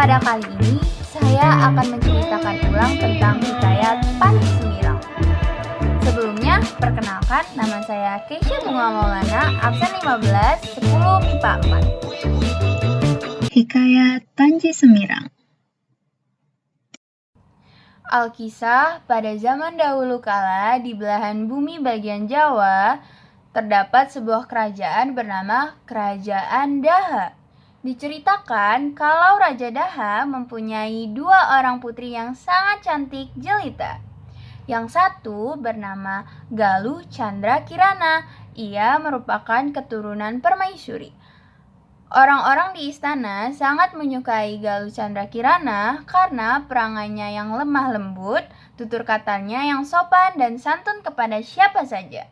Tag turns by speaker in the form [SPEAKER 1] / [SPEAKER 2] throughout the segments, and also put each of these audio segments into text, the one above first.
[SPEAKER 1] Pada kali ini, saya akan menceritakan ulang tentang hikayat Panji Semirang. Sebelumnya, perkenalkan, nama saya Keisha Bunga Maulana, absen 15, 10 MIPA 4.
[SPEAKER 2] Hikayat Panji Semirang.
[SPEAKER 1] Alkisah, pada zaman dahulu kala di belahan bumi bagian Jawa, terdapat sebuah kerajaan bernama Kerajaan Daha. Diceritakan kalau Raja Daha mempunyai 2 orang putri yang sangat cantik jelita. Yang satu bernama Galuh Chandra Kirana. Ia merupakan keturunan permaisuri. Orang-orang di istana sangat menyukai Galuh Chandra Kirana karena perangainya yang lemah lembut, tutur katanya yang sopan dan santun kepada siapa saja.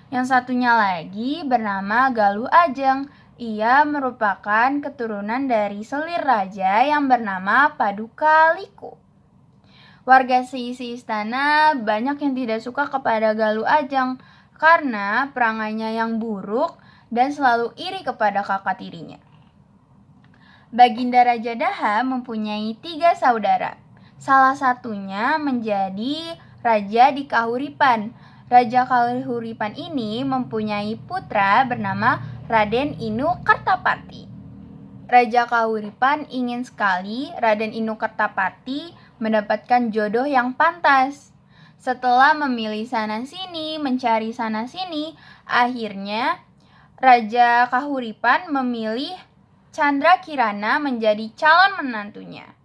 [SPEAKER 1] Yang satunya lagi bernama Galuh Ajeng. Ia merupakan keturunan dari selir raja yang bernama Paduka Liku. Warga seisi istana banyak yang tidak suka kepada Galuh Ajeng karena perangainya yang buruk dan selalu iri kepada kakak tirinya. Baginda Raja Daha mempunyai 3 saudara. Salah satunya menjadi raja di Kahuripan. Raja Kahuripan ini mempunyai putra bernama Raden Inu Kertapati. Raja Kahuripan ingin sekali Raden Inu Kertapati mendapatkan jodoh yang pantas. Setelah memilih sana-sini, mencari sana-sini, akhirnya Raja Kahuripan memilih Chandra Kirana menjadi calon menantunya.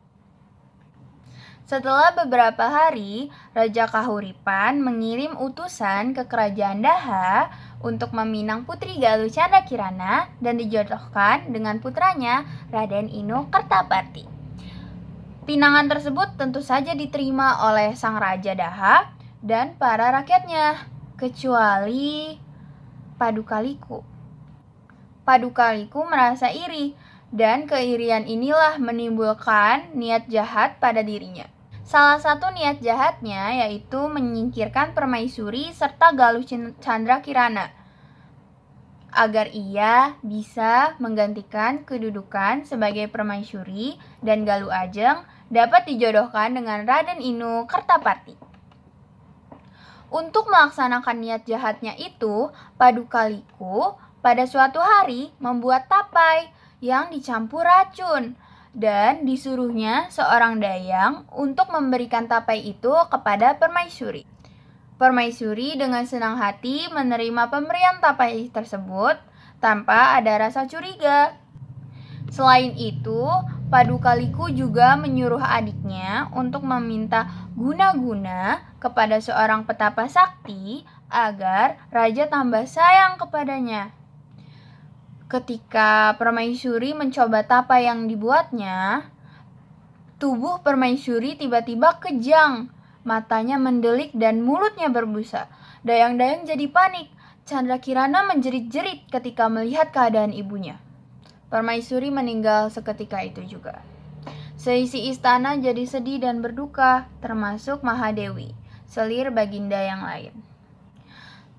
[SPEAKER 1] Setelah beberapa hari, Raja Kahuripan mengirim utusan ke Kerajaan Daha untuk meminang putri Galuh Chandra Kirana dan dijodohkan dengan putranya Raden Inu Kertapati. Pinangan tersebut tentu saja diterima oleh sang Raja Daha dan para rakyatnya, kecuali Paduka Liku. Paduka Liku merasa iri, dan keirian inilah menimbulkan niat jahat pada dirinya. Salah satu niat jahatnya yaitu menyingkirkan permaisuri serta Galuh Chandra Kirana agar ia bisa menggantikan kedudukan sebagai permaisuri dan Galuh Ajeng dapat dijodohkan dengan Raden Inu Kertapati. Untuk melaksanakan niat jahatnya itu, Paduka Liku pada suatu hari membuat tapai yang dicampur racun dan disuruhnya seorang dayang untuk memberikan tapai itu kepada permaisuri. Permaisuri dengan senang hati menerima pemberian tapai tersebut tanpa ada rasa curiga. Selain itu, Paduka Liku juga menyuruh adiknya untuk meminta guna-guna kepada seorang petapa sakti agar raja tambah sayang kepadanya. Ketika permaisuri mencoba tapai yang dibuatnya, tubuh permaisuri tiba-tiba kejang, matanya mendelik dan mulutnya berbusa. Dayang-dayang jadi panik. Chandra Kirana menjerit-jerit ketika melihat keadaan ibunya. Permaisuri meninggal seketika itu juga. Seisi istana jadi sedih dan berduka, termasuk Mahadewi, selir baginda yang lain.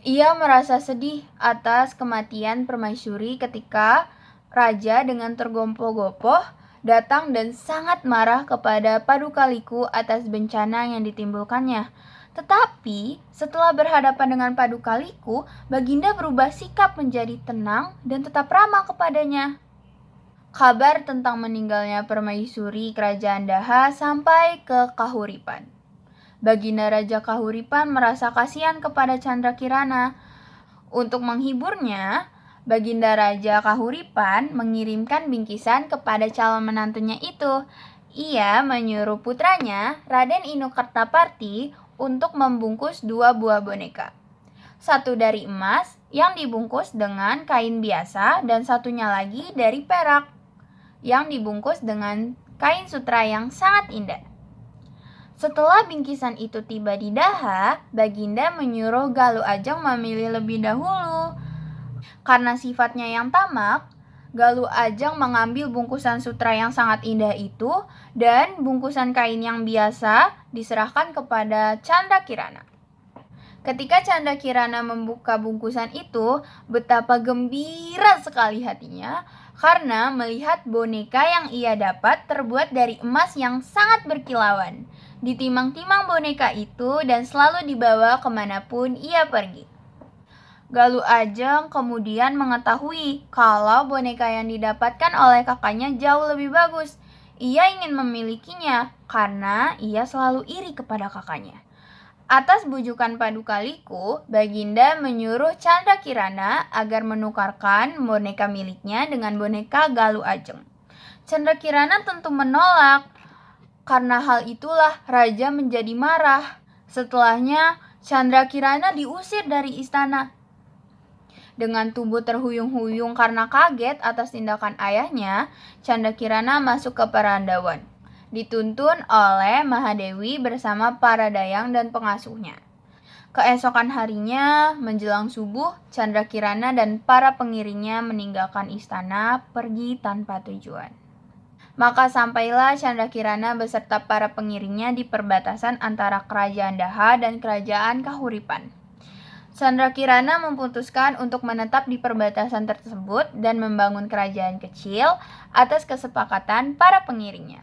[SPEAKER 1] Ia merasa sedih atas kematian permaisuri ketika raja dengan tergompoh-gompoh datang dan sangat marah kepada Paduka Liku atas bencana yang ditimbulkannya. Tetapi setelah berhadapan dengan Paduka Liku, baginda berubah sikap menjadi tenang dan tetap ramah kepadanya. Kabar tentang meninggalnya permaisuri kerajaan Daha sampai ke Kahuripan. Baginda Raja Kahuripan merasa kasihan kepada Chandra Kirana. Untuk menghiburnya, Baginda Raja Kahuripan mengirimkan bingkisan kepada calon menantunya itu. Ia menyuruh putranya, Raden Inu Kertapati, untuk membungkus 2 buah boneka. Satu dari emas yang dibungkus dengan kain biasa dan satunya lagi dari perak yang dibungkus dengan kain sutra yang sangat indah. Setelah bingkisan itu tiba di Daha, baginda menyuruh Galuh Ajeng memilih lebih dahulu. Karena sifatnya yang tamak, Galuh Ajeng mengambil bungkusan sutra yang sangat indah itu dan bungkusan kain yang biasa diserahkan kepada Chandra Kirana. Ketika Chandra Kirana membuka bungkusan itu, betapa gembira sekali hatinya karena melihat boneka yang ia dapat terbuat dari emas yang sangat berkilauan. Ditimang-timang boneka itu dan selalu dibawa kemanapun ia pergi. Galuh Ajeng kemudian mengetahui kalau boneka yang didapatkan oleh kakaknya jauh lebih bagus. Ia ingin memilikinya karena ia selalu iri kepada kakaknya. Atas bujukan Padukaliku, Baginda menyuruh Candrakirana agar menukarkan boneka miliknya dengan boneka Galuh Ajeng. Candrakirana tentu menolak. Karena hal itulah raja menjadi marah. Setelahnya, Candrakirana diusir dari istana. Dengan tubuh terhuyung-huyung karena kaget atas tindakan ayahnya, Candrakirana masuk ke Parandawan. Dituntun oleh Mahadewi bersama para dayang dan pengasuhnya. Keesokan harinya, menjelang subuh, Candrakirana dan para pengiringnya meninggalkan istana pergi tanpa tujuan. Maka sampailah Candrakirana beserta para pengiringnya di perbatasan antara Kerajaan Daha dan Kerajaan Kahuripan. Candrakirana memutuskan untuk menetap di perbatasan tersebut dan membangun kerajaan kecil atas kesepakatan para pengiringnya.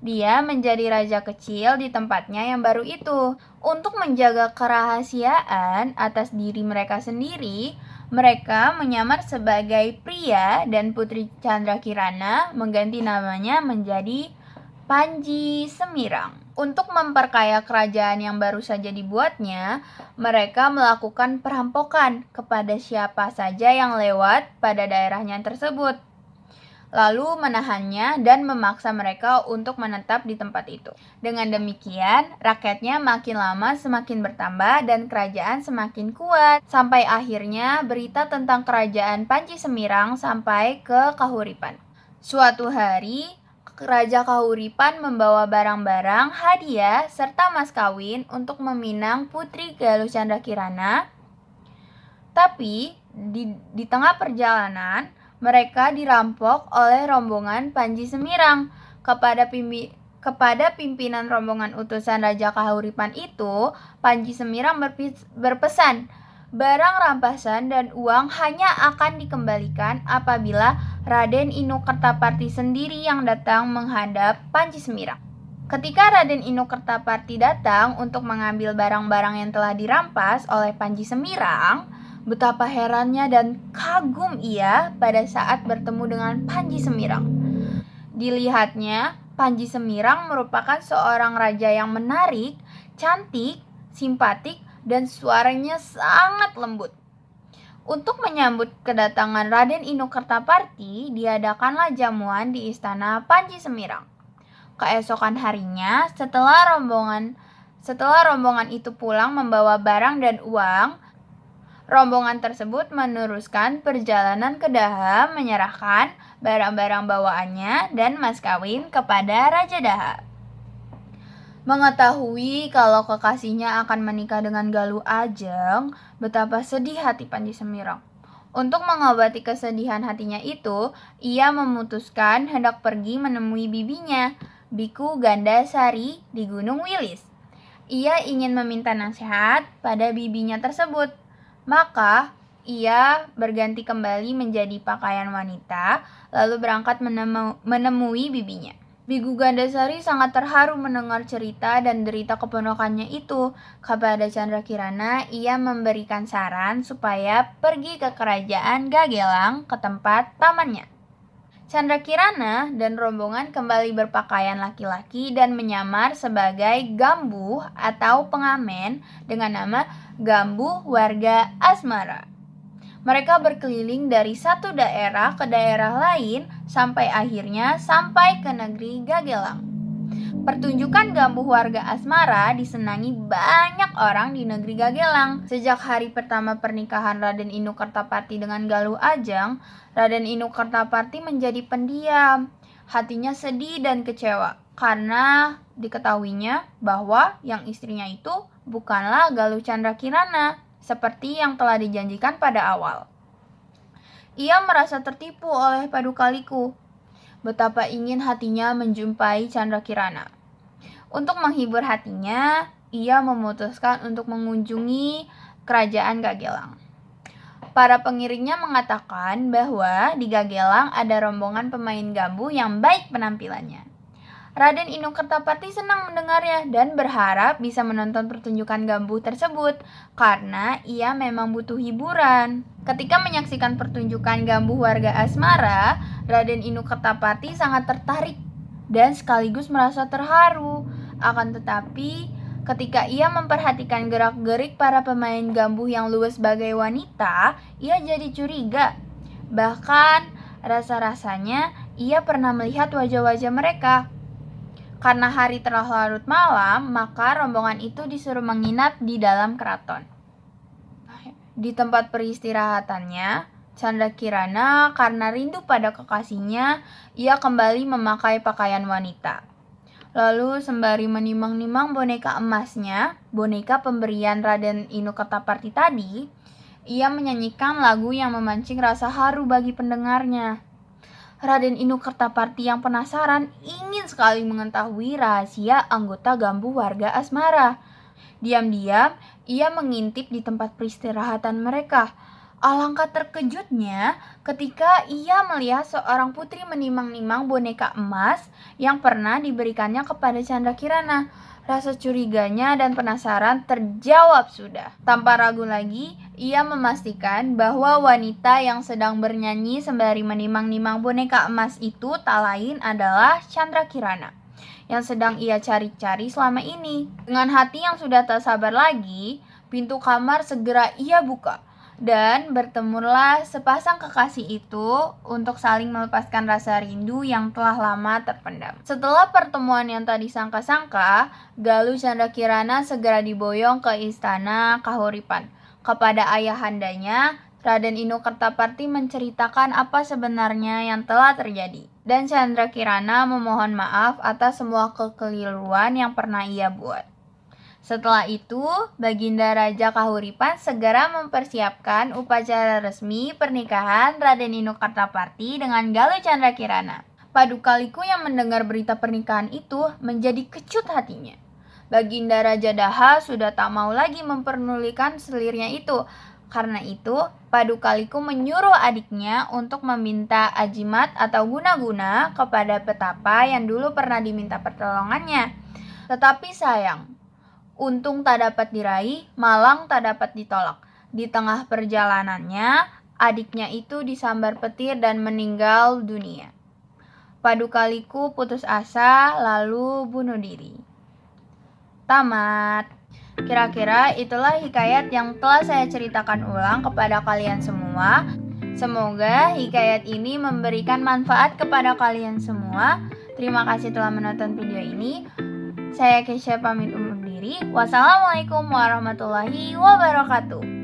[SPEAKER 1] Dia menjadi raja kecil di tempatnya yang baru itu. Untuk menjaga kerahasiaan atas diri mereka sendiri, mereka menyamar sebagai pria dan putri Candrakirana mengganti namanya menjadi Panji Semirang. Untuk memperkaya kerajaan yang baru saja dibuatnya, mereka melakukan perampokan kepada siapa saja yang lewat pada daerahnya tersebut, lalu menahannya dan memaksa mereka untuk menetap di tempat itu. Dengan demikian, rakyatnya makin lama semakin bertambah dan kerajaan semakin kuat, sampai akhirnya berita tentang kerajaan Panji Semirang sampai ke Kahuripan. Suatu hari, Raja Kahuripan membawa barang-barang hadiah serta mas kawin untuk meminang putri Galuh Candrakirana. Tapi di tengah perjalanan, mereka dirampok oleh rombongan Panji Semirang. Kepada pimpinan rombongan utusan Raja Kahuripan itu, Panji Semirang berpesan, barang rampasan dan uang hanya akan dikembalikan apabila Raden Inokertaparti sendiri yang datang menghadap Panji Semirang. Ketika Raden Inokertaparti datang untuk mengambil barang-barang yang telah dirampas oleh Panji Semirang, betapa herannya dan kagum ia pada saat bertemu dengan Panji Semirang. Dilihatnya, Panji Semirang merupakan seorang raja yang menarik, cantik, simpatik, dan suaranya sangat lembut. Untuk menyambut kedatangan Raden Inokertaparti, diadakanlah jamuan di istana Panji Semirang. Keesokan harinya, setelah rombongan itu pulang membawa barang dan uang, rombongan tersebut meneruskan perjalanan ke Daha menyerahkan barang-barang bawaannya dan mas kawin kepada Raja Daha. Mengetahui kalau kekasihnya akan menikah dengan Galuh Ajeng, betapa sedih hati Panji Semirang. Untuk mengobati kesedihan hatinya itu, ia memutuskan hendak pergi menemui bibinya, Biku Gandasari di Gunung Wilis. Ia ingin meminta nasihat pada bibinya tersebut. Maka, ia berganti kembali menjadi pakaian wanita, lalu berangkat menemui bibinya. Biku Gandasari sangat terharu mendengar cerita dan derita keponakannya itu. Kepada Candrakirana, ia memberikan saran supaya pergi ke kerajaan Gagelang ke tempat pamannya. Candrakirana dan rombongan kembali berpakaian laki-laki dan menyamar sebagai gambuh atau pengamen dengan nama Gambuh Warga Asmara. Mereka berkeliling dari satu daerah ke daerah lain sampai akhirnya sampai ke negeri Gagelang. Pertunjukan Gambuh Warga Asmara disenangi banyak orang di negeri Gagelang. Sejak hari pertama pernikahan Raden Inokertaparti dengan Galuh Ajeng, Raden Inokertaparti menjadi pendiam. Hatinya sedih dan kecewa karena diketahuinya bahwa yang istrinya itu bukanlah Galuh Candrakirana seperti yang telah dijanjikan pada awal. Ia merasa tertipu oleh Padukaliku. Betapa ingin hatinya menjumpai Candrakirana. Untuk menghibur hatinya, ia memutuskan untuk mengunjungi kerajaan Gagelang. Para pengiringnya mengatakan bahwa di Gagelang ada rombongan pemain gambuh yang baik penampilannya. Raden Inu Kertapati senang mendengarnya dan berharap bisa menonton pertunjukan gambuh tersebut karena ia memang butuh hiburan. Ketika menyaksikan pertunjukan gambuh warga Asmara, Raden Inu Kertapati sangat tertarik dan sekaligus merasa terharu. Akan tetapi, ketika ia memperhatikan gerak-gerik para pemain gambuh yang luwes sebagai wanita, ia jadi curiga. Bahkan, rasa-rasanya ia pernah melihat wajah-wajah mereka. Karena hari telah larut malam, maka rombongan itu disuruh menginap di dalam keraton. Di tempat peristirahatannya, Candrakirana karena rindu pada kekasihnya, ia kembali memakai pakaian wanita. Lalu sembari menimang-nimang boneka emasnya, boneka pemberian Raden Inu Kertapati tadi, ia menyanyikan lagu yang memancing rasa haru bagi pendengarnya. Raden Inu Kertapati yang penasaran ingin sekali mengetahui rahasia anggota gambuh warga Asmara. Diam-diam, ia mengintip di tempat peristirahatan mereka. Alangkah terkejutnya ketika ia melihat seorang putri menimang-nimang boneka emas yang pernah diberikannya kepada Candrakirana. Rasa curiganya dan penasaran terjawab sudah. Tanpa ragu lagi, ia memastikan bahwa wanita yang sedang bernyanyi sembari menimang-nimang boneka emas itu tak lain adalah Candrakirana yang sedang ia cari-cari selama ini. Dengan hati yang sudah tak sabar lagi, pintu kamar segera ia buka. Dan bertemulah sepasang kekasih itu untuk saling melepaskan rasa rindu yang telah lama terpendam. Setelah pertemuan yang tak disangka-sangka, Galuh Candrakirana segera diboyong ke istana Kahuripan. Kepada ayahandanya, Raden Inu Kertapati menceritakan apa sebenarnya yang telah terjadi. Dan Candrakirana memohon maaf atas semua kekeliruan yang pernah ia buat. Setelah itu, Baginda Raja Kahuripan segera mempersiapkan upacara resmi pernikahan Raden Inu Kertapati dengan Galuh Candrakirana. Padukaliku yang mendengar berita pernikahan itu menjadi kecut hatinya. Baginda Raja Daha sudah tak mau lagi memperdulikan selirnya itu. Karena itu, Padukaliku menyuruh adiknya untuk meminta ajimat atau guna-guna kepada petapa yang dulu pernah diminta pertolongannya. Tetapi sayang, untung tak dapat diraih, malang tak dapat ditolak. Di tengah perjalanannya, adiknya itu disambar petir dan meninggal dunia. Padukaliku putus asa lalu bunuh diri. Tamat. Kira-kira itulah hikayat yang telah saya ceritakan ulang kepada kalian semua. Semoga hikayat ini memberikan manfaat kepada kalian semua. Terima kasih telah menonton video ini. Saya Kesha pamit undur diri. Wassalamualaikum warahmatullahi wabarakatuh.